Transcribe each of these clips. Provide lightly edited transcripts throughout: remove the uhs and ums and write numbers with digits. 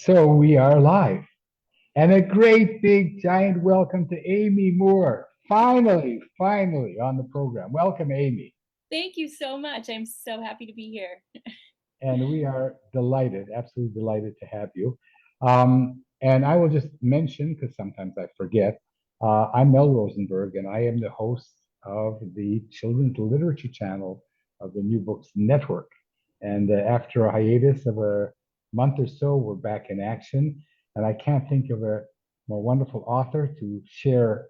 So we are live. And a great big giant welcome to Amy Moore. Finally on the program. Welcome, Amy. Thank you so much. I'm so happy to be here. And we are delighted, absolutely delighted to have you. And I will just mention, because sometimes I forget, I'm Mel Rosenberg, and I am the host of the Children's Literature channel of the New Books Network. And after a hiatus of a month or so, we're back in action. And I can't think of a more wonderful author to share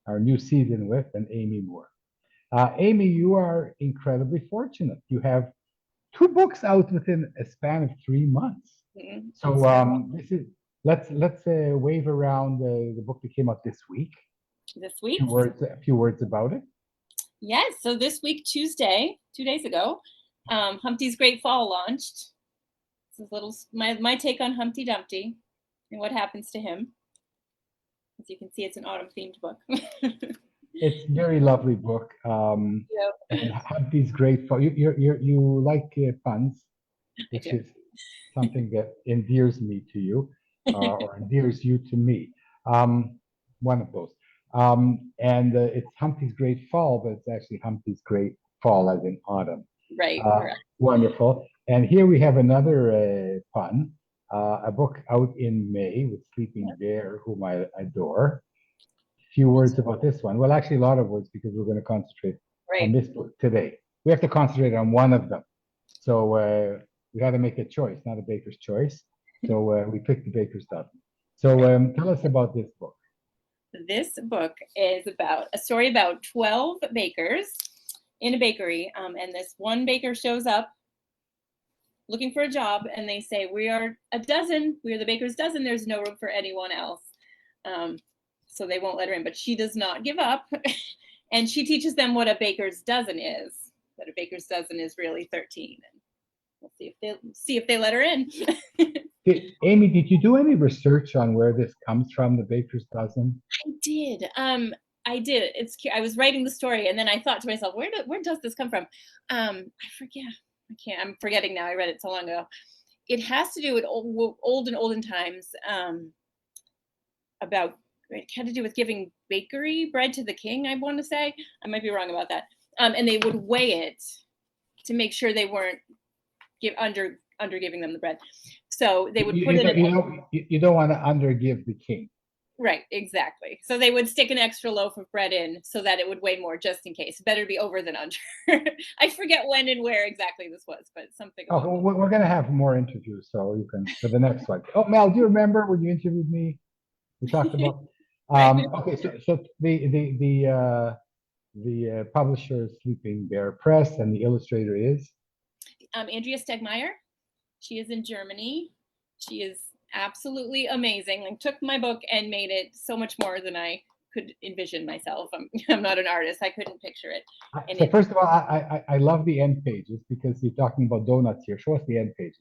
our new season with than Amy Moore. Amy, you are incredibly fortunate. You have two books out within a span of 3 months. That's So this is let's wave around the book that came out this week. this A week. few words about it. Yes. So this week, Tuesday, 2 days ago, Humpty's Great Fall launched. This is my take on Humpty Dumpty and what happens to him. As you can see, it's an autumn themed book. It's a very lovely book. Yep. And Humpty's Great Fall. You like puns, I which do. is something that endears me to you, or endears you to me. One of those. And it's Humpty's Great Fall, but it's actually Humpty's Great Fall as in autumn. Right. Correct. Wonderful. And here we have another pun, a book out in May with Sleeping Bear, whom I adore. Few words about this one. Well, actually, a lot of words because we're going to concentrate on Right. this book today. We have to concentrate on one of them. So we got to make a choice, not a baker's choice. So we picked the baker's dozen. So tell us about this book. This book is about a story about 12 bakers in a bakery. And this one baker shows up looking for a job, and they say, "We are a dozen. We are the baker's dozen. There's no room for anyone else." So they won't let her in, but she does not give up. And she teaches them what a baker's dozen is. That a baker's dozen is really 13. And we'll see if they let her in. Amy, did you do any research on where this comes from, the baker's dozen? I did. I did. I was writing the story, and then I thought to myself, where does this come from? I forget. I'm forgetting now. I read it so long ago. It has to do with olden times. It had to do with giving bakery bread to the king. I want to say. I might be wrong about that. And they would weigh it to make sure they weren't under giving them the bread. So they would put it in. You don't want to undergive the king. Right, exactly. So they would stick an extra loaf of bread in so that it would weigh more just in case. Better be over than under. I forget when and where exactly this was, but something. Oh, we're going to have more interviews, so you can for the next one. Oh, Mel, do you remember when you interviewed me? We talked about. Right. Okay, so the publisher is Sleeping Bear Press, and the illustrator is Andrea Stegmeyer. She is in Germany. She is absolutely amazing. Like, took my book and made it so much more than I could envision myself. I'm not an artist. I couldn't picture it. So first of all, I love the end pages because you're talking about donuts here. Show us the end pages.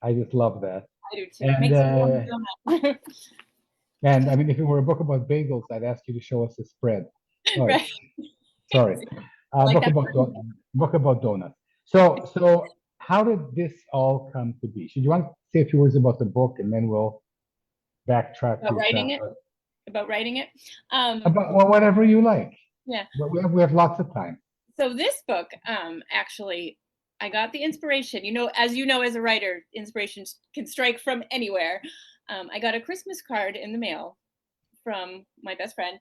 I just love that. I do too. It makes me want donut. And I mean, if it were a book about bagels, I'd ask you to show us the spread. Sorry, Right. sorry. Like Book about donuts. So how did this all come to be? Should you want to say a few words about the book, and then we'll backtrack about writing it? About writing it? About well, whatever you like. Yeah. But we have lots of time. So this book, actually, I got the inspiration. As a writer, inspiration can strike from anywhere. I got a Christmas card in the mail from my best friend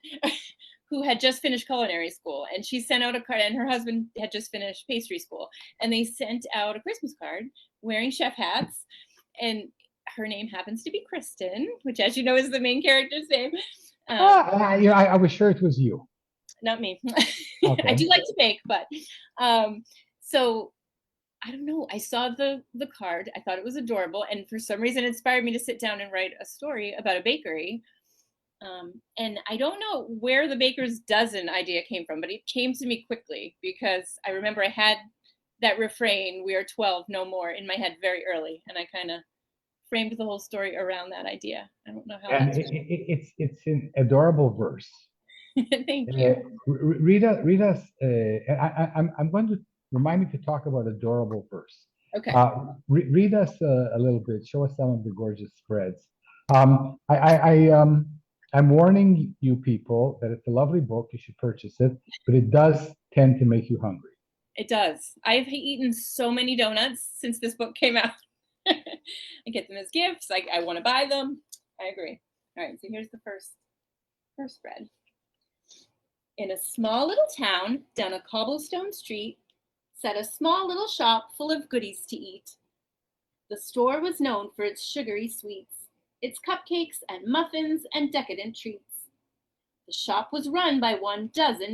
who had just finished culinary school, and she sent out a card, and her husband had just finished pastry school, and they sent out a Christmas card wearing chef hats, and her name happens to be Kristen, which, as you know, is the main character's name. I was sure it was you. Not me. Okay. I do like to bake, but so I don't know. I saw the card. I thought it was adorable, and for some reason, it inspired me to sit down and write a story about a bakery. And I don't know where the baker's dozen idea came from, but it came to me quickly because I remember I had that refrain, "We are 12, no more," in my head very early, and I kind of framed the whole story around that idea. I don't know how. And it's an adorable verse. Thank you. Read us. I'm going to remind me to talk about adorable verse. Okay. Read us a little bit. Show us some of the gorgeous spreads. I'm warning you people that it's a lovely book. You should purchase it, but it does tend to make you hungry. It does. I've eaten so many donuts since this book came out. I get them as gifts. I want to buy them. I agree. All right, so here's the first spread. In a small little town down a cobblestone street sat a small little shop full of goodies to eat. The store was known for its sugary sweets, its cupcakes and muffins and decadent treats. The shop was run by 12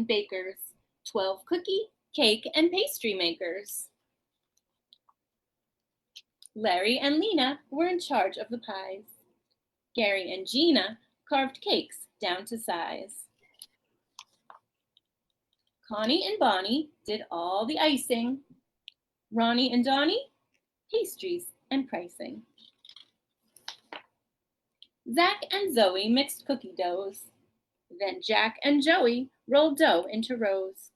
bakers, 12 cookie, cake, and pastry makers. Larry and Lena were in charge of the pies. Gary and Gina carved cakes down to size. Connie and Bonnie did all the icing. Ronnie and Donnie, pastries and pricing. Zach and Zoe mixed cookie doughs. Then Jack and Joey rolled dough into rows.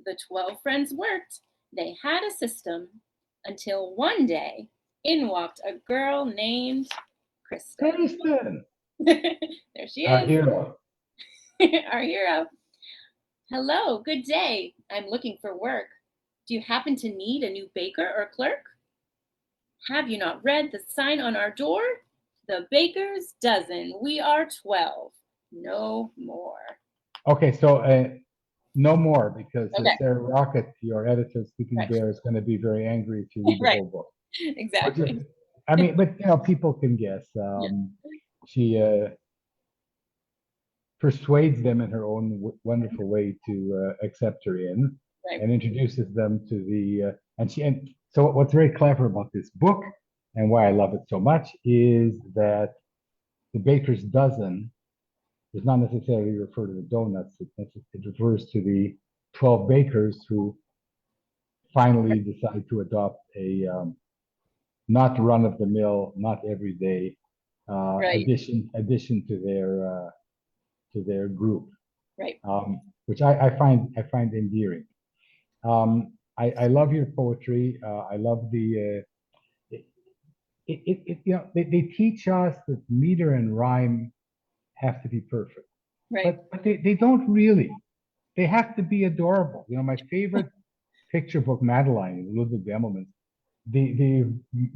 The 12 friends worked. They had a system until one day in walked a girl named Kristen. Kristen, There she our is, hero. our hero. Hello, good day. I'm looking for work. Do you happen to need a new baker or clerk? Have you not read the sign on our door? The baker's dozen. We are 12. No more. Okay, so no more because Okay. Sarah Rocket, your editor, Sleeping Right. Bear, is going to be very angry if you read the Right. whole book. Exactly. I mean, but people can guess. She persuades them in her own wonderful way to accept her in, Right. and introduces them to the and so what's very clever about this book and why I love it so much is that the baker's dozen does not necessarily refer to the donuts. It refers to the 12 bakers who finally decide to adopt a not run of the mill, not everyday Right. addition to their group, Right. which I find endearing. I love your poetry. I love they teach us that meter and rhyme have to be perfect, Right. but they don't really. They have to be adorable. My favorite picture book, Madeline, Ludwig Bemelman's, the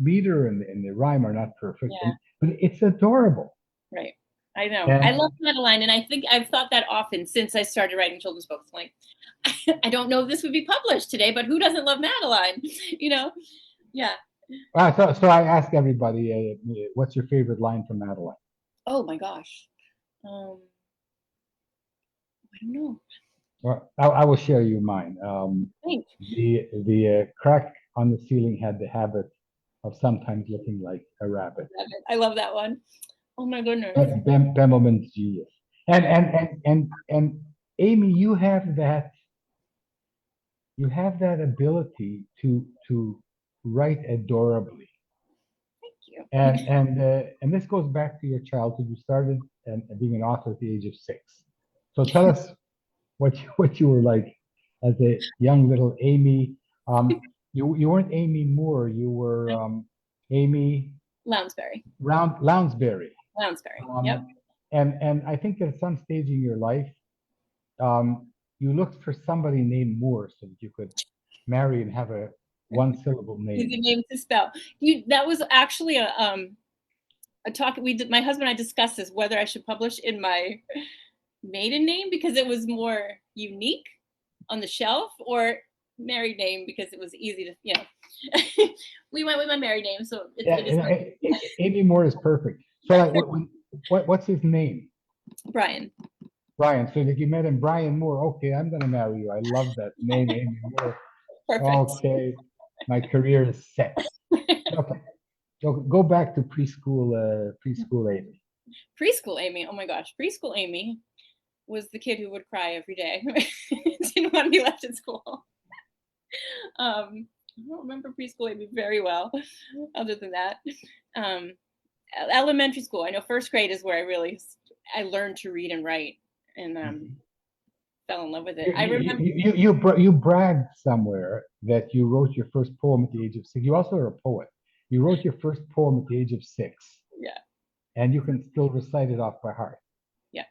meter and the rhyme are not perfect, Yeah. but it's adorable. Right. I know. And, I love Madeline, and I think I've thought that often since I started writing children's books. Like, I don't know if this would be published today, but who doesn't love Madeline? Yeah. so I ask everybody, what's your favorite line from Madeline? Oh my gosh. I don't know. Well, I will share you mine. Thanks. The crack on the ceiling had the habit of sometimes looking like a rabbit. I love that one. Oh my goodness. Bemelman's genius. And Amy, you have that ability to write adorably. Thank you. And this goes back to your childhood. You started being an author at the age of 6. So tell us what you were like as a young little Amy. You weren't Amy Moore. You were Amy Lounsbury. Lounsbury. Yep. And I think that at some stage in your life, you looked for somebody named Moore so that you could marry and have a one-syllable name. Easy name to spell. That was actually a talk we did. My husband and I discussed this, whether I should publish in my maiden name because it was more unique on the shelf, or married name because it was easy to, we went with my married name, so Amy Moore is perfect. So what's his name? Brian. So that you met him, Brian Moore. Okay, I'm gonna marry you. I love that name, Amy Moore. Perfect. Okay, my career is set. Okay, so go back to preschool Amy. Preschool Amy. Oh my gosh, preschool Amy was the kid who would cry every day. Didn't want to be left in school. I don't remember preschool Amy very well, other than that. Elementary school, I know first grade is where I learned to read and write, and fell in love with it. I remember. You bragged somewhere that you wrote your first poem at the age of 6. You also are a poet. You wrote your first poem at the age of 6, Yeah, and you can still recite it off by heart. yeah.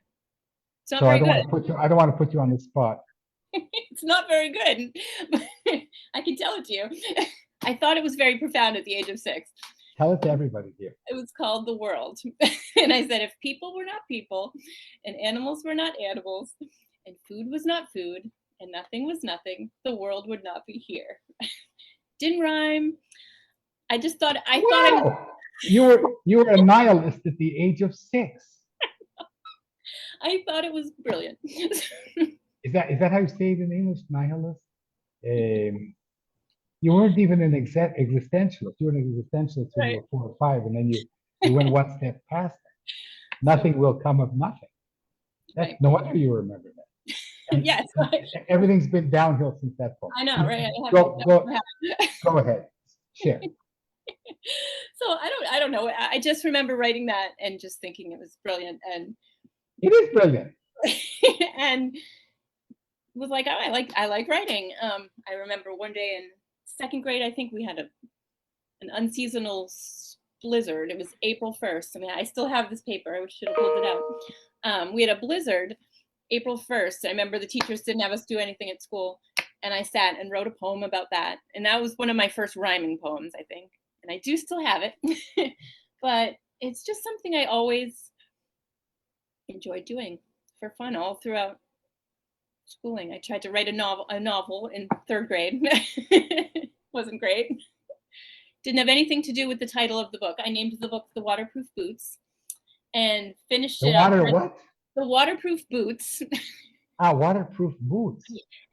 It's not So I very don't want good. to put you. I don't want to put you on the spot. It's not very good. I can tell it to you. I thought it was very profound at the age of 6. Tell it to everybody here. It was called The World. And I said, if people were not people, and animals were not animals, and food was not food, and nothing was nothing, the world would not be here. Didn't rhyme. I just thought I thought I was Wow, you were a nihilist at the age of 6. I thought it was brilliant. Is that how you say it in English? Nihilist. You weren't even an existentialist. You were an existentialist when you Right. were 4 or 5, and then you went one step past that. So, Nothing will come of nothing. That's right. no wonder you remember that. And, Yes, and everything's been downhill since that point. I know, right? Go ahead. Share. So I don't know. I just remember writing that and just thinking it was brilliant and It is brilliant. and was like, oh, I like writing. I remember one day in 2nd grade, I think we had an unseasonal blizzard. It was April 1st. I mean, I still have this paper. I should have pulled it out. We had a blizzard April 1st. I remember the teachers didn't have us do anything at school. And I sat and wrote a poem about that. And that was one of my first rhyming poems, I think. And I do still have it. But it's just something I always enjoyed doing for fun all throughout schooling. I tried to write a novel in 3rd grade. Wasn't great. Didn't have anything to do with the title of the book. I named the book The Waterproof Boots and finished The it up. water what? The Waterproof Boots. Waterproof boots.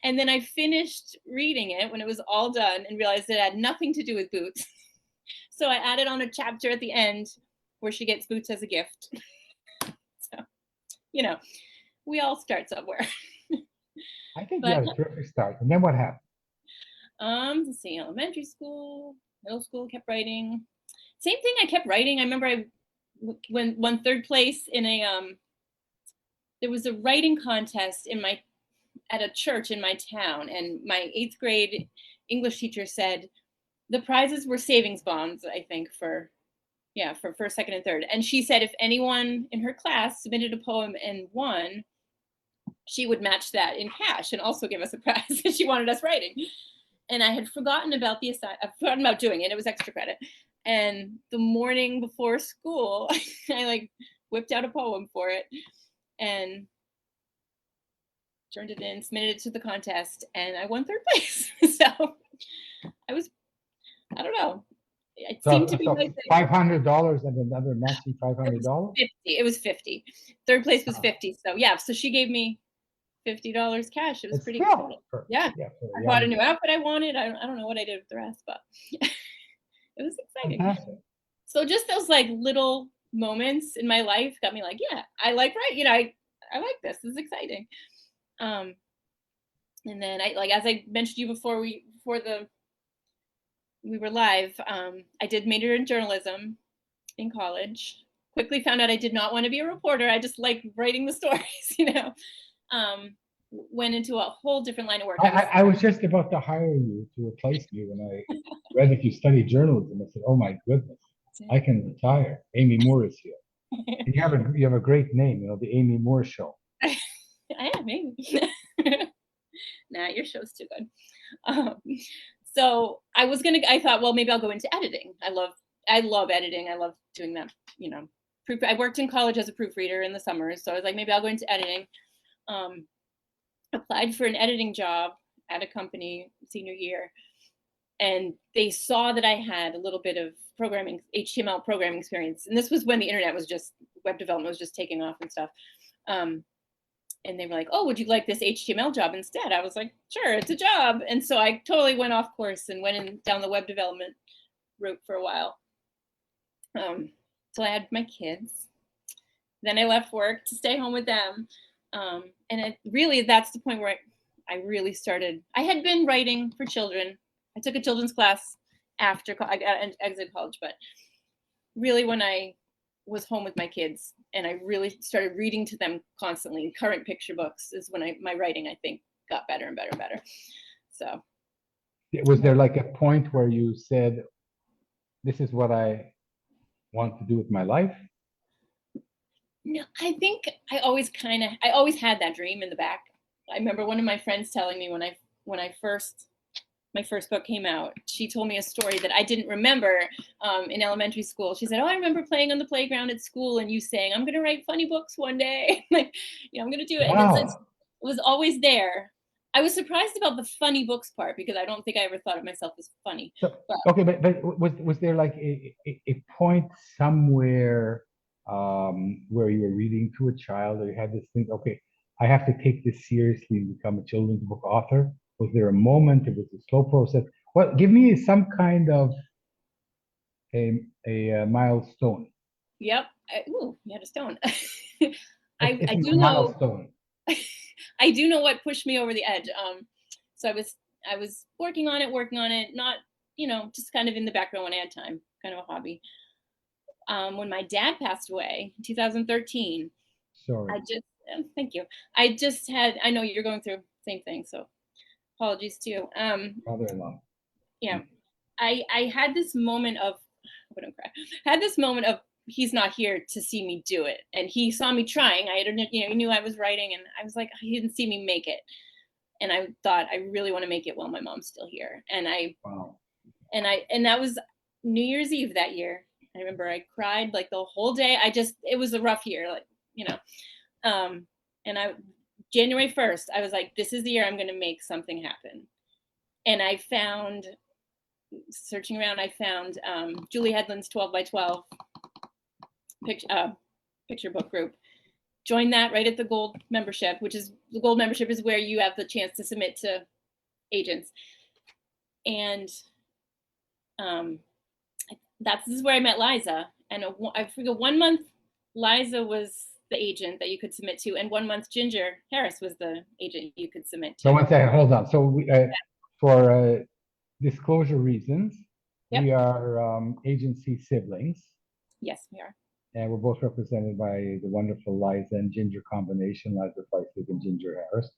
And then I finished reading it when it was all done and realized it had nothing to do with boots. So I added on a chapter at the end where she gets boots as a gift. So, we all start somewhere. I think you But had a terrific start. And then what happened? let's see, elementary school, middle school, kept writing. Same thing, I kept writing. I remember I won 3rd place in there was a writing contest at a church in my town, and my 8th grade English teacher said the prizes were savings bonds, I think, for 1st, 2nd, and 3rd. And she said if anyone in her class submitted a poem and won, she would match that in cash and also give us a prize. She wanted us writing. And I had forgotten about I've forgotten about doing it. It was extra credit. And the morning before school, I whipped out a poem for it and turned it in, submitted it to the contest, and I won 3rd place. So I don't know. It seemed to be my thing. $500 and another matching $500. It was 50. 3rd place was 50. So yeah, so she gave me $50 cash. It was pretty good. Yeah. I bought a new outfit I wanted. I don't know what I did with the rest, but it was exciting. Fantastic. So just those little moments in my life got me yeah, I like writing. I like this. This is exciting. And then as I mentioned to you before we were live, I did major in journalism in college. Quickly found out I did not want to be a reporter. I just like writing the stories, went into a whole different line of work. I was just about to hire you to replace me when I read that you studied journalism. I said, oh my goodness, I can retire. Amy Moore is here. And you have a great name, the Amy Moore Show. I am, maybe. Nah, your show's too good. So I thought, well, maybe I'll go into editing. I love editing. I love doing that, I worked in college as a proofreader in the summers. So I was like, maybe I'll go into editing. Applied for an editing job at a company senior year. And they saw that I had a little bit of HTML programming experience. And this was when the internet web development was just taking off and stuff. And they were like, oh, would you like this HTML job instead? I was like, sure, it's a job. And so I totally went off course and went down the web development route for a while. So I had my kids. Then I left work to stay home with them. And that's the point where I really started. I had been writing for children. I took a children's class after I got exited college, but really when I was home with my kids and I really started reading to them constantly. Current picture books is when my writing, I think, got better and better and better. So Was there like a point where you said, this is what I want to do with my life? no, I think I always had that dream in the back. I remember one of my friends telling me when my first book came out, she told me a story that I didn't remember in elementary school. She said, "Oh, I remember playing on the playground at school and you saying, I'm going to write funny books one day." Like, I'm going to do it. And it Wow. was always there. I was surprised about the funny books part because I don't think I ever thought of myself as funny. So, But okay, but was there like a point somewhere where you were reading to a child, or you had this thing, okay, I have to take this seriously and become a children's book author? Was there a moment? It was a slow process. Well, give me some kind of a milestone. yep. Ooh, you had a stone. It's I a do know milestone. I do know what pushed me over the edge. So I was working on it, not, just kind of in the background when I had time, kind of a hobby. When my dad passed away in 2013, Sorry, thank you. I know you're going through the same thing, so apologies to you. father-in-law. Yeah, I had this moment of, I don't cry, had this moment of, he's not here to see me do it. And he saw me trying. He knew I was writing and I was like, he didn't see me make it. And I thought, I really want to make it while my mom's still here. Wow. And that was New Year's Eve that year. I remember I cried like the whole day. It was a rough year, like, and January 1st, I was like, this is the year I'm going to make something happen. And searching around, I found Julie Hedlund's 12 by 12 picture book group. Joined that right at the gold membership, the gold membership is where you have the chance to submit to agents. And this is where I met Liza. And I forget, 1 month Liza was the agent that you could submit to, and 1 month Ginger Harris was the agent you could submit to. So one second, hold on. So for disclosure reasons, Yep. we are agency siblings, Yes, we are. and we're both represented by the wonderful Liza and Ginger combination, Liza Feisig and Ginger Harris.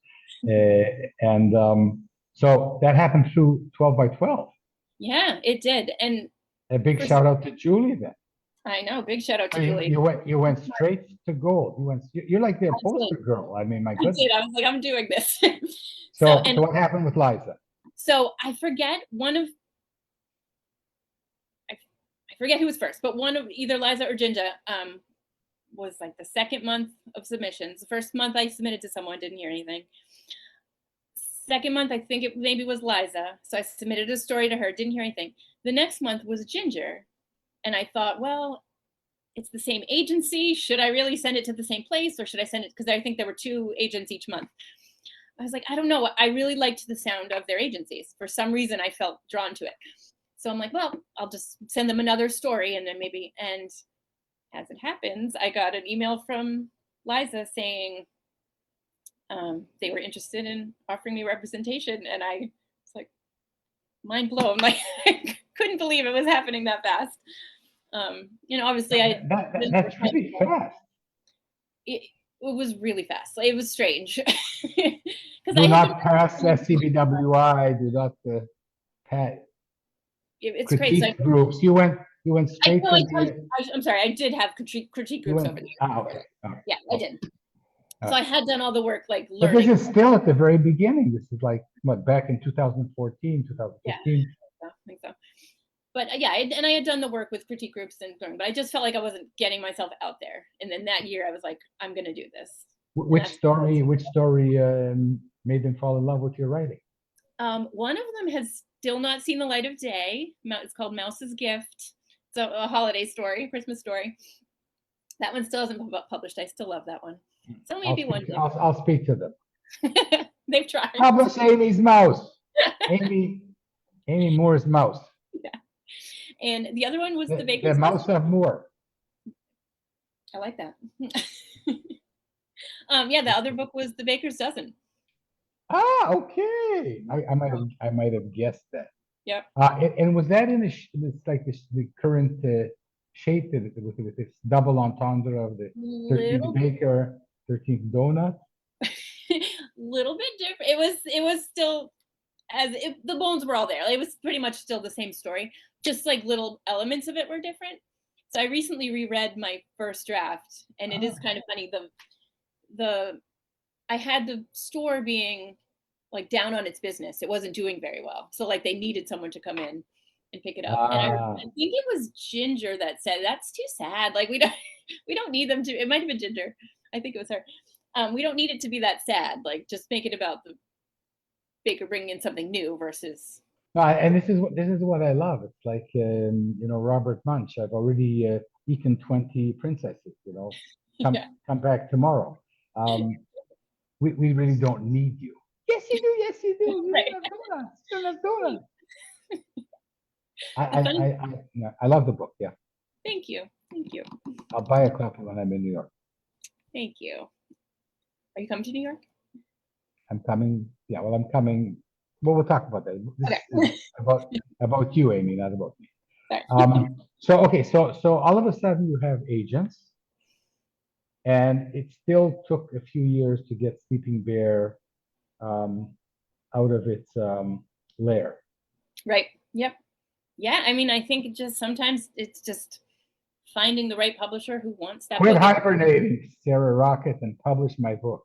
So that happened through 12 by 12. Yeah, it did. And A big shout out to Julie then. I know, big shout out to You, Julie. you went straight to gold. You're like the poster girl. I mean, my goodness. I did. I was like, I'm doing this. So what happened with Liza? So I forget I forget who was first, but one of either Liza or Ginger was like the second month of submissions. The first month I submitted to someone, didn't hear anything. Second month, I think it maybe was Liza. So I submitted a story to her, didn't hear anything. The next month was Ginger. And I thought, well, it's the same agency. Should I really send it to the same place, or should I send it? Because I think there were 2 agents each month. I was like, I don't know. I really liked the sound of their agencies. For some reason, I felt drawn to it. So I'm like, well, I'll just send them another story and then maybe, and as it happens, I got an email from Liza saying they were interested in offering me representation. And I was like, mind blown. Like, I couldn't believe it was happening that fast. Obviously that's really fast. It was really fast. It was strange. Do not pass SCBWI. Do not pass. It's critique great. So groups. You went straight to the. I'm sorry. I did have critique groups over there. Okay. Yeah, I did. So I had done all the work, like learning. But this is still at the very beginning. This is like what, back in 2014, 2015. Yeah, I think so. But yeah, and I had done the work with critique groups and learning, but I just felt like I wasn't getting myself out there. And then that year, I was like, I'm going to do this. Which story made them fall in love with your writing? One of them has still not seen the light of day. It's called Mouse's Gift. It's a holiday story, Christmas story. That one still hasn't been published. I still love that one. So maybe one day. I'll speak to them. They've tried. Publish Amy's Mouse. Amy Moore's Mouse. Yeah. And the other one was the Baker's Dozen. Mouse of Moore. I like that. Yeah, the other book was The Baker's Dozen. Ah, okay. I might have guessed that. Yep. And was that in the current shaped it with this double entendre of the 13th Little baker, 13th donut. little bit different. It was still the bones were all there. It was pretty much still the same story, just like little elements of it were different. So I recently reread my first draft, and it is Ah, kind of funny. The I had the store being like down on its business. It wasn't doing very well. So like they needed someone to come in and pick it up. And I ah. think it was Ginger that said, "That's too sad. Like we don't we don't need them to." It might have been Ginger. I think it was her. We don't need it to be that sad. Like just make it about the baker bringing in something new versus And this is what I love. It's like Robert Munch. I've already eaten 20 princesses. yeah. Come back tomorrow. Um, we really don't need you. Yes, you do. Yes, you do. You Right. don't have donuts. You don't have donuts. The funny Yeah, I love the book. Yeah, Thank you. Thank you. I'll buy a copy when I'm in New York. Thank you. Are you coming to New York? I'm coming. Yeah, well, I'm coming. Well, we'll talk about that. This Okay. is about you, Amy, not about me. Sorry. So okay, so all of a sudden you have agents, and it still took a few years to get Sleeping Bear um, out of its lair. Right. Yep. Yeah. I mean, I think sometimes it's just finding the right publisher who wants that Quit book. hibernating, Sarah Rocket, and publish my book.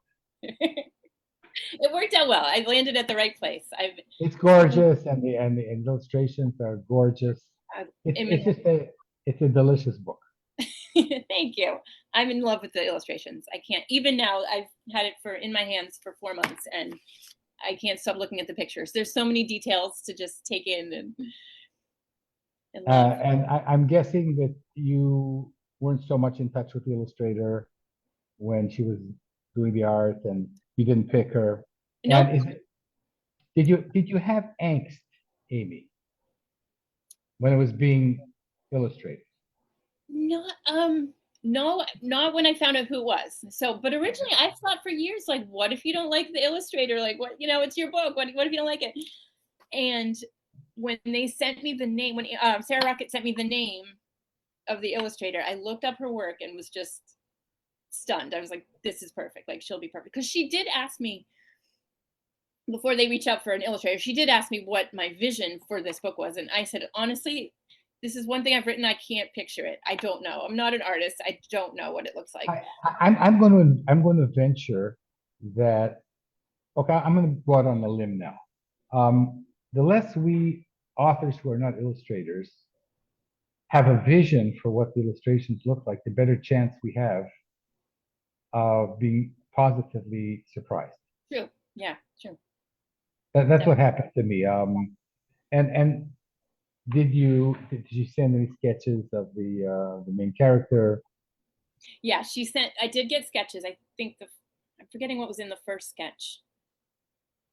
It worked out well. I landed at the right place. I've It's seen gorgeous, and the illustrations are gorgeous. uh, It's I'm in it's just a delicious book. Thank you. I'm in love with the illustrations. I can't even now. I've had it in my hands for 4 months, and I can't stop looking at the pictures. There's so many details to just take in and love. And I'm guessing that you weren't so much in touch with the illustrator when she was doing the art, and you didn't pick her. And Nope. did you have angst, Amy, when it was being illustrated? Not no, not when I found out who it was. So, but originally I thought for years, like, what if you don't like the illustrator? Like, what, it's your book. What if you don't like it? And when they sent me the name, when Sarah Rocket sent me the name of the illustrator, I looked up her work and was just stunned. I was like, this is perfect. Like, she'll be perfect. Because she did ask me before they reach out for an illustrator, she did ask me what my vision for this book was. And I said, honestly, this is one thing I've written. I can't picture it. I don't know. I'm not an artist. I don't know what it looks like. I'm going to venture that. Okay, I'm going to go out on a limb now. The less we authors who are not illustrators have a vision for what the illustrations look like, the better chance we have of being positively surprised. True. Yeah, true. That's what happened to me. And did you send any sketches of the main character? Yeah, I did get sketches. I think I'm forgetting what was in the first sketch.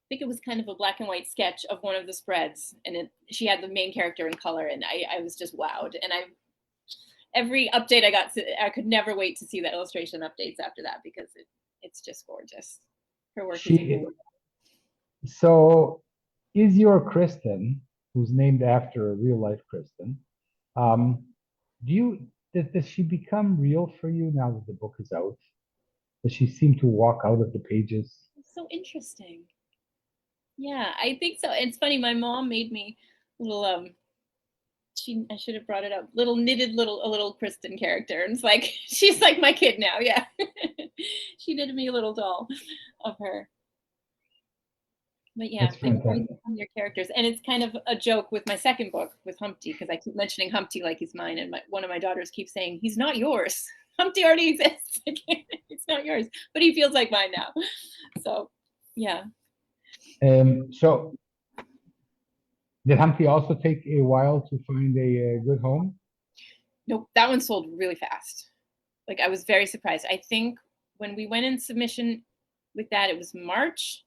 I think it was kind of a black and white sketch of one of the spreads, and she had the main character in color, and I was just wowed. And every update I got, I could never wait to see the illustration updates after that because it's just gorgeous. Her work is She amazing. so is your Kristen, who's named after a real life Kristen. Um, do you does she become real for you now that the book is out? Does she seem to walk out of the pages? It's so interesting. Yeah, I think so. It's funny. My mom made me little I should have brought it up. Little knitted a little Kristen character, and it's like she's like my kid now. Yeah, she knitted me a little doll of her. But yeah, That's they always fantastic. become their characters, and it's kind of a joke with my second book with Humpty because I keep mentioning Humpty like he's mine, and one of my daughters keeps saying he's not yours. Humpty already exists. It's not yours, but he feels like mine now. So yeah. So did Humpty also take a while to find a good home? Nope, that one sold really fast. Like I was very surprised. I think when we went in submission with that, it was March,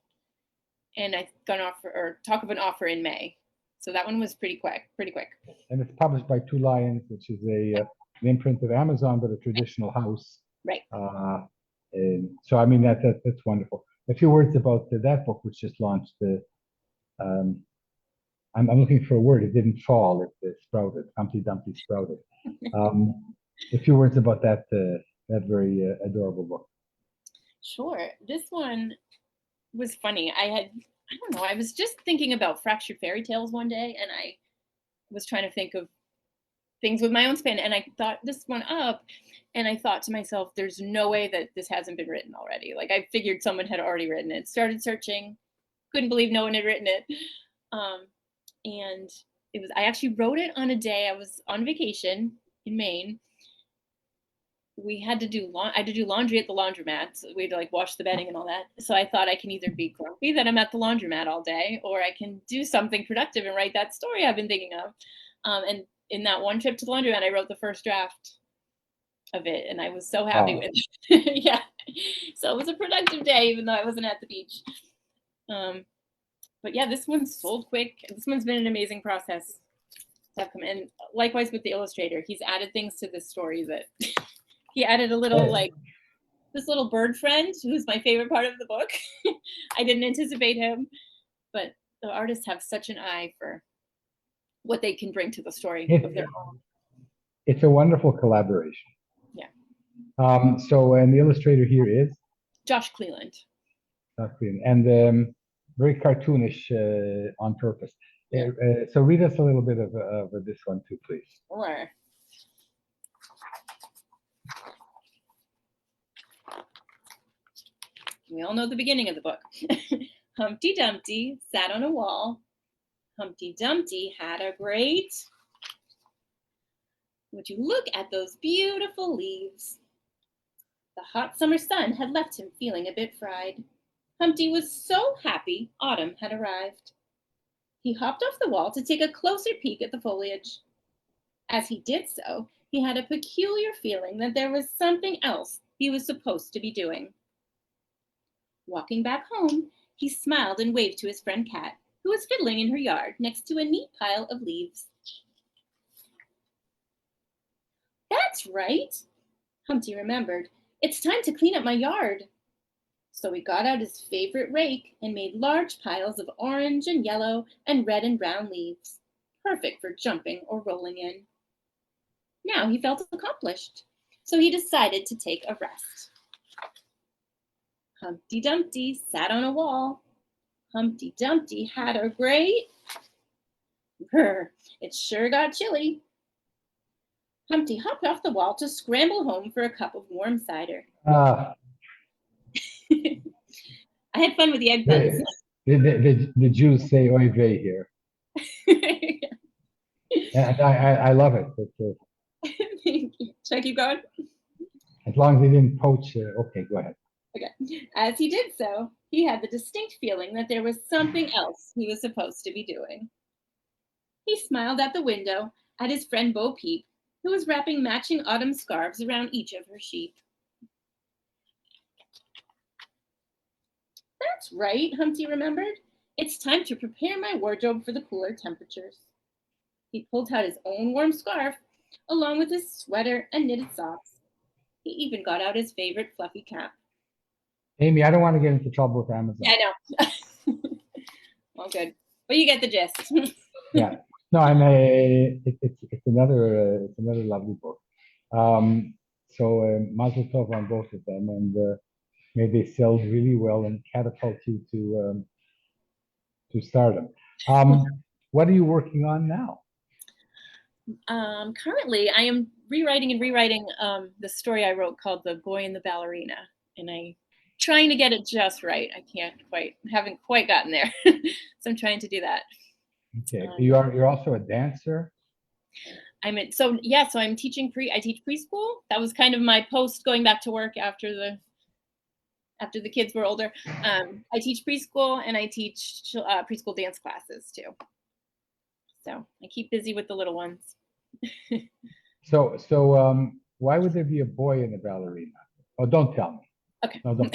and I got an offer or talk of an offer in May. So that one was pretty quick, pretty quick. And it's published by Two Lions, which is an imprint of Amazon, but a traditional house. Right. And so, I mean, that's wonderful. A few words about that book, which just launched. I'm looking for a word. It didn't fall. It sprouted. Humpty Dumpty sprouted. A few words about that very adorable book. Sure. This one was funny. I don't know, I was just thinking about fractured fairy tales one day, and I was trying to think of things with my own spin, and I thought this one up, and I thought to myself, there's no way that this hasn't been written already. Like, I figured someone had already written it. Started searching, couldn't believe no one had written it. Um, and I actually wrote it on a day I was on vacation in Maine. We had to do I had to do laundry at the laundromat. So we had to like wash the bedding and all that. So I thought I can either be grumpy that I'm at the laundromat all day, or I can do something productive and write that story I've been thinking of. And in that one trip to the laundromat, I wrote the first draft of it, and I was so happy with it. Yeah. So it was a productive day, even though I wasn't at the beach. But yeah, this one's sold quick. This one's been an amazing process to have come in. Likewise with the illustrator, he's added things to this story that he added a little like this little bird friend who's my favorite part of the book. I didn't anticipate him, but the artists have such an eye for what they can bring to the story of their own. It's a wonderful collaboration. Yeah. And the illustrator here is Josh Cleland. And very cartoonish on purpose. Yeah. So read us a little bit of this one too, please. Sure. We all know the beginning of the book. Humpty Dumpty sat on a wall. Humpty Dumpty had a great... Would you look at those beautiful leaves? The hot summer sun had left him feeling a bit fried. Humpty was so happy autumn had arrived. He hopped off the wall to take a closer peek at the foliage. As he did so, he had a peculiar feeling that there was something else he was supposed to be doing. Walking back home, he smiled and waved to his friend Cat, who was fiddling in her yard next to a neat pile of leaves. That's right, Humpty remembered. It's time to clean up my yard. So he got out his favorite rake and made large piles of orange and yellow and red and brown leaves, perfect for jumping or rolling in. Now he felt accomplished, so he decided to take a rest. Humpty Dumpty sat on a wall. Humpty Dumpty had a great... Brr, it sure got chilly. Humpty hopped off the wall to scramble home for a cup of warm cider. I had fun with the egg puns. The Jews say oy vey here. And I love it. Thank you. Should I keep going? As long as they didn't poach. Okay, go ahead. Okay. As he did so, he had the distinct feeling that there was something else he was supposed to be doing. He smiled at the window at his friend Bo Peep, who was wrapping matching autumn scarves around each of her sheep. That's right, Humpty remembered. It's time to prepare my wardrobe for the cooler temperatures. He pulled out his own warm scarf, along with his sweater and knitted socks. He even got out his favorite fluffy cap. Amy, I don't want to get into trouble with Amazon. Yeah, I know. Well, good. But you get the gist. Yeah. No, it's another lovely book. So Mazel Tov on both of them, and may they sell really well and catapult you to stardom. What are you working on now? Currently, I am rewriting the story I wrote called "The Boy and the Ballerina," and I'm trying to get it just right. Haven't quite gotten there, so I'm trying to do that. Okay, you're also a dancer. I'm teaching I teach preschool. That was kind of my post going back to work after the kids were older. I teach preschool and I teach preschool dance classes too. So I keep busy with the little ones. So why would there be a boy in a ballerina? Oh, don't tell me. Okay. No, don't.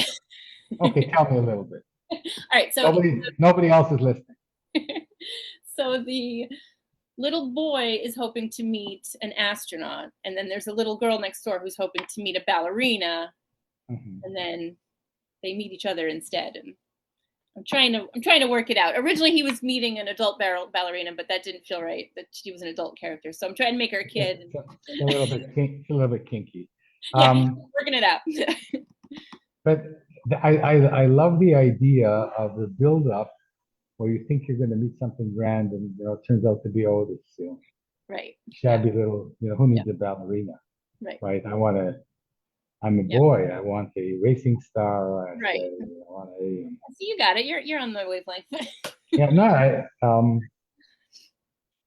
Okay, tell me a little bit. All right. So nobody else is listening. So the little boy is hoping to meet an astronaut, and then there's a little girl next door who's hoping to meet a ballerina, and then they meet each other instead. And I'm trying to work it out. Originally, he was meeting an adult ballerina, but that didn't feel right. That she was an adult character, so I'm trying to make her a kid. It's a little bit it's a little bit kinky. Yeah, working it out. But I love the idea of the build up where you think you're going to meet something grand, and it turns out to be this Right. shabby little who needs a ballerina, Right. I'm a boy. I want a racing star. I Right. want a. So you got it. You're on the wavelength. Yeah, no,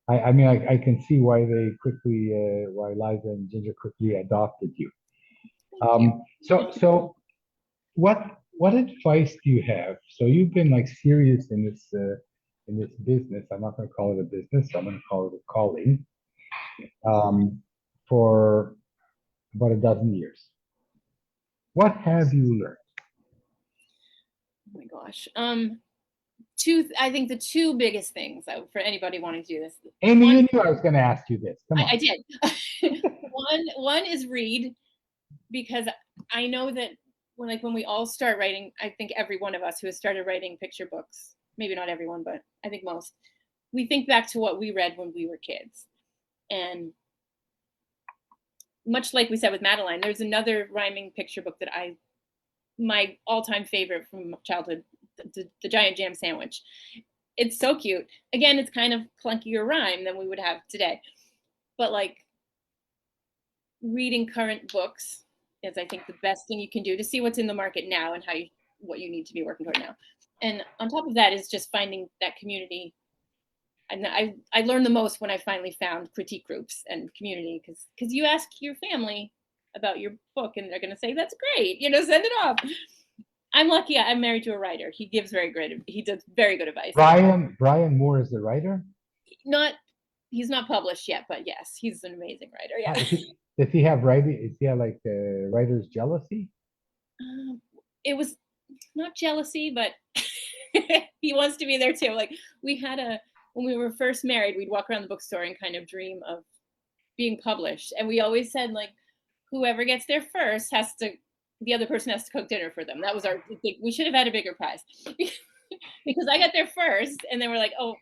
I mean, I can see why they quickly, why Liza and Ginger quickly adopted you. So what advice do you have? So you've been like serious in this business. I'm not going to call it a business. I'm going to call it a calling. For about a dozen years. What have you learned? Oh my gosh. I think the two biggest things for anybody wanting to do this. Amy, you knew I was going to ask you this. Come on. I did. One is read, because I know that when we all start writing, I think every one of us who has started writing picture books, maybe not everyone, but I think most, we think back to what we read when we were kids. And much like we said with Madeline, there's another rhyming picture book that my all-time favorite from childhood, the Giant Jam Sandwich. It's so cute. Again, it's kind of clunkier rhyme than we would have today. But like reading current books is, I think, the best thing you can do to see what's in the market now and what you need to be working toward now. And on top of that is just finding that community. And I learned the most when I finally found critique groups and community, because you ask your family about your book and they're going to say, that's great, send it off. I'm lucky I'm married to a writer. He does very good advice. Brian Moore is the writer? He's not published yet, but yes, he's an amazing writer. Yeah. Does he have writing? Is he like writer's jealousy? It was not jealousy, but he wants to be there too. Like when we were first married, we'd walk around the bookstore and kind of dream of being published. And we always said, like, whoever gets there first the other person has to cook dinner for them. That was we should have had a bigger prize because I got there first, and then we're like, oh,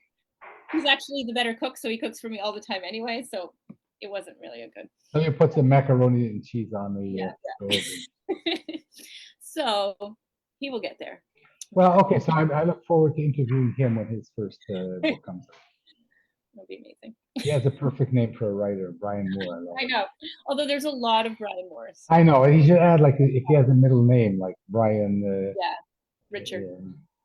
he's actually the better cook, so he cooks for me all the time anyway. So it wasn't really a good. So you put some macaroni and cheese on the stove. So he will get there. Well, okay. So I look forward to interviewing him when his first book comes out. That'll be amazing. He has a perfect name for a writer, Brian Moore. I know. Although there's a lot of Brian Moores. I know. And he should add, like, if he has a middle name, like Brian. Richard.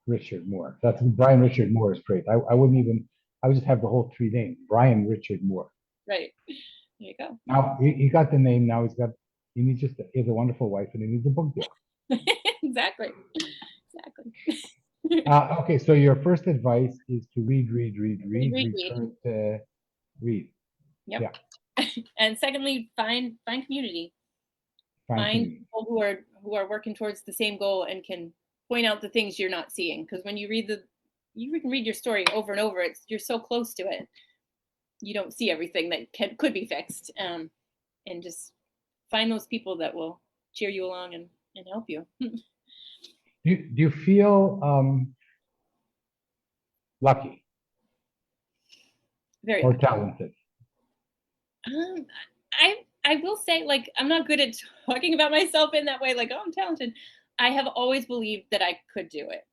Richard Moore. That's Brian Richard Moore is great. I wouldn't even. I would just have the whole three names. Brian Richard Moore. Right. There you go. Now he got the name. Now he has a wonderful wife, and he needs a book deal. Exactly. Okay, so your first advice is to read. Yep. Yeah. And secondly, find community. Find people who are working towards the same goal and can point out the things you're not seeing. Because when you can read your story over and over, you're so close to it, you don't see everything that could be fixed. And just find those people that will cheer you along and help you. Do you feel lucky? Very or lucky. Talented? I will say, like, I'm not good at talking about myself in that way, like, oh, I'm talented. I have always believed that I could do it.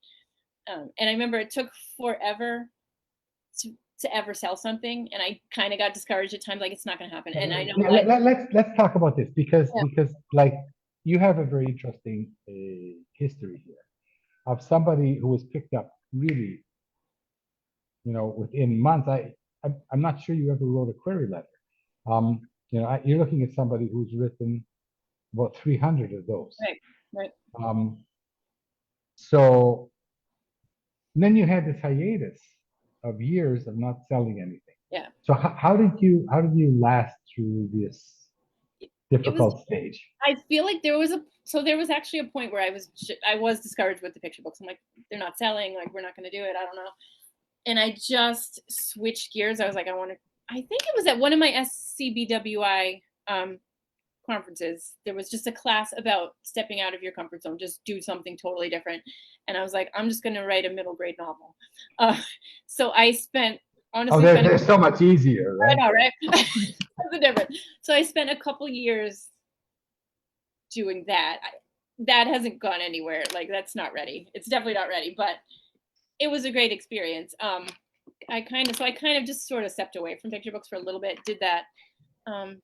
And I remember it took forever to ever sell something, and I kind of got discouraged at times, like, it's not going to happen. And I know let's talk about this because like you have a very interesting history here of somebody who was picked up really, within months. I'm not sure you ever wrote a query letter. You're looking at somebody who's written about 300 of those. Right. So then you had this hiatus of years of not selling anything. Yeah. So how did you last through this difficult stage? I feel like there was actually a point where I was discouraged with the picture books. I'm like, they're not selling, like, we're not going to do it. I don't know. And I just switched gears. I was like, I think it was at one of my SCBWI conferences, there was just a class about stepping out of your comfort zone, just do something totally different. And I was like, I'm just going to write a middle grade novel. Uh, so I spent, Oh, honestly, spent, they're so much easier, I right? know, right? That's the difference. So I spent a couple years doing that. That hasn't gone anywhere. Like, that's not ready. It's definitely not ready, but it was a great experience. I kind of just sort of stepped away from picture books for a little bit, did that. Um,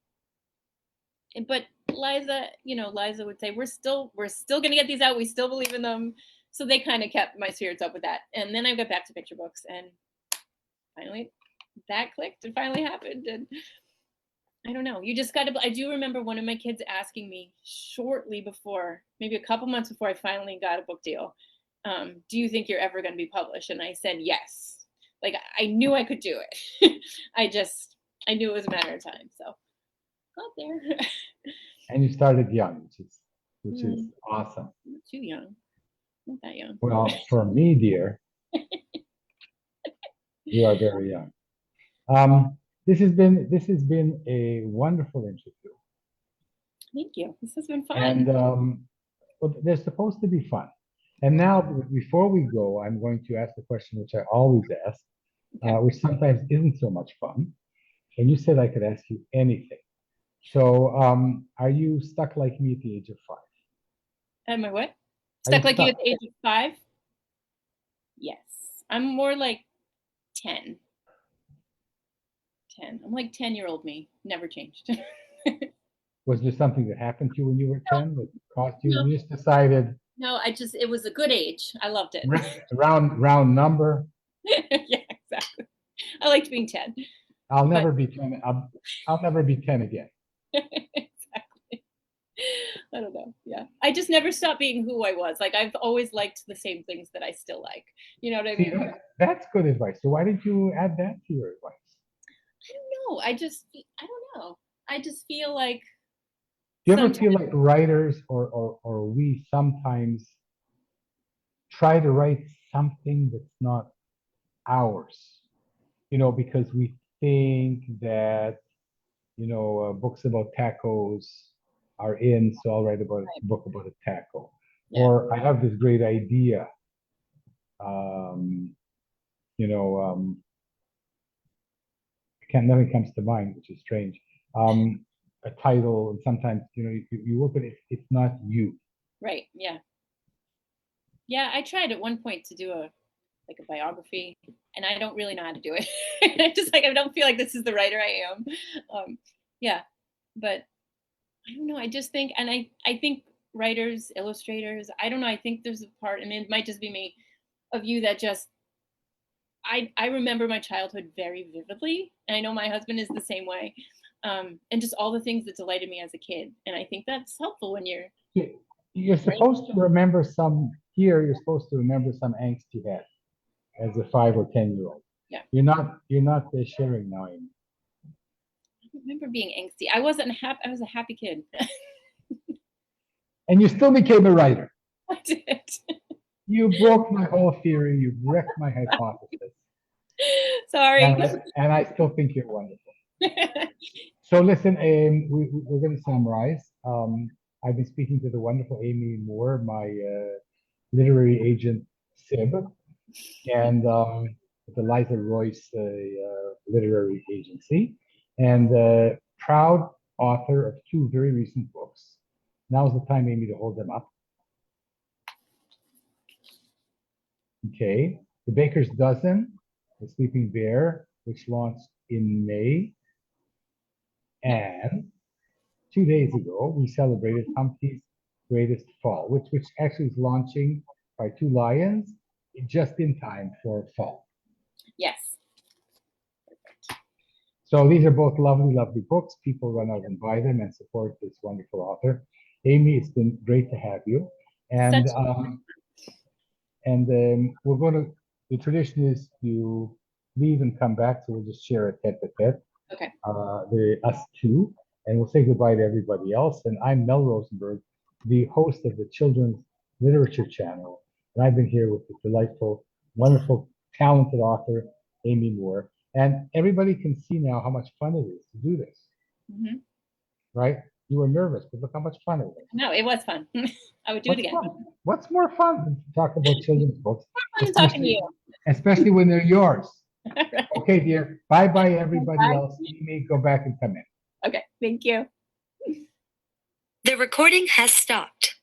but Liza would say, we're still gonna get these out. We still believe in them. So they kind of kept my spirits up with that. And then I got back to picture books, and finally that clicked. It finally happened. And I don't know. You just got to. I do remember one of my kids asking me shortly before, maybe a couple months before I finally got a book deal, do you think you're ever going to be published? And I said yes. Like, I knew I could do it. I knew it was a matter of time. So got there. And you started young, which is Mm, awesome. not too young. Not that young. Well, for me, dear, you are very young. This has been a wonderful interview, Thank you. This has been and fun. well, they're supposed to be fun. And now, before we go, I'm going to ask the question which I always ask, Okay. which sometimes isn't so much fun. And you said I could ask you anything. So, are you stuck like me at the age of 5? Am I what? Are you Stuck like you stuck? at the age of 5? Yes. I'm more like 10. 10. I'm like 10-year-old me. Never changed. Was there something that happened to you when you were 10 that caused you? No, You just decided no, it was a good age. I loved it. round number. Yeah, exactly. I liked being 10, I'll but never be 10. I'll never be 10 again. exactly. I don't know. Yeah. I just never stopped being who I was. Like, I've always liked the same things that I still like. You know what I See, mean? that's good advice. So why didn't you add that to your advice? I don't know. I don't know. I just feel like Do you ever sometimes, feel like writers or we sometimes try to write something that's not ours? Because we think that, books about tacos are in, so I'll write about a book about a taco. yeah, Or I have this great idea. Um, you know, nothing comes to mind, which is strange. A title, and sometimes, you work with it, it's not you. right. Yeah. Yeah. I tried at one point to do a biography, and I don't really know how to do it. I just like, I don't feel like this is the writer I am. Um, yeah, but I don't know. I just think, and I think writers, illustrators, I don't know. I think there's a part, and it might just be me, of you that just I remember my childhood very vividly, and I know my husband is the same way. And just all the things that delighted me as a kid, and I think that's helpful when you're You're right. supposed to remember some here. You're supposed to remember some angst you had as a 5 or 10 year old. Yeah, You're not sharing now. Amy. I don't remember being angsty. I wasn't happy. I was a happy kid. And you still became a writer. I did. You broke my whole theory. You wrecked my hypothesis. Sorry. And I still think you're wonderful. So listen, we're going to summarize. I've been speaking to the wonderful Amy Moore, my literary agent, Sib, and the Liza Royce literary agency, and proud author of 2 very recent books. Now's the time, Amy, to hold them up. Okay. The Baker's Dozen, The Sleeping Bear, which launched in May. And 2 days ago, we celebrated Humpty's Greatest Fall, which actually is launching by Two Lions just in time for fall. Yes. So these are both lovely, lovely books. People run out and buy them and support this wonderful author. Amy, it's been great to have you. And Such. we're going to, the tradition is to leave and come back, so we'll just share a tete-a-tete, Okay. us two, and we'll say goodbye to everybody else. And I'm Mel Rosenberg, the host of the Children's Literature Channel, and I've been here with the delightful, wonderful, talented author, Amy Moore. And everybody can see now how much fun it is to do this, Hmm. right? You were nervous, but look how much fun it was. No, it was fun. I would do it What's again. fun? What's more fun than to talk about children's books, Fun to talking to you. especially when they're yours? Right. Okay, dear. Bye-bye, everybody Bye. else. You may go back and come in. Okay, thank you. The recording has stopped.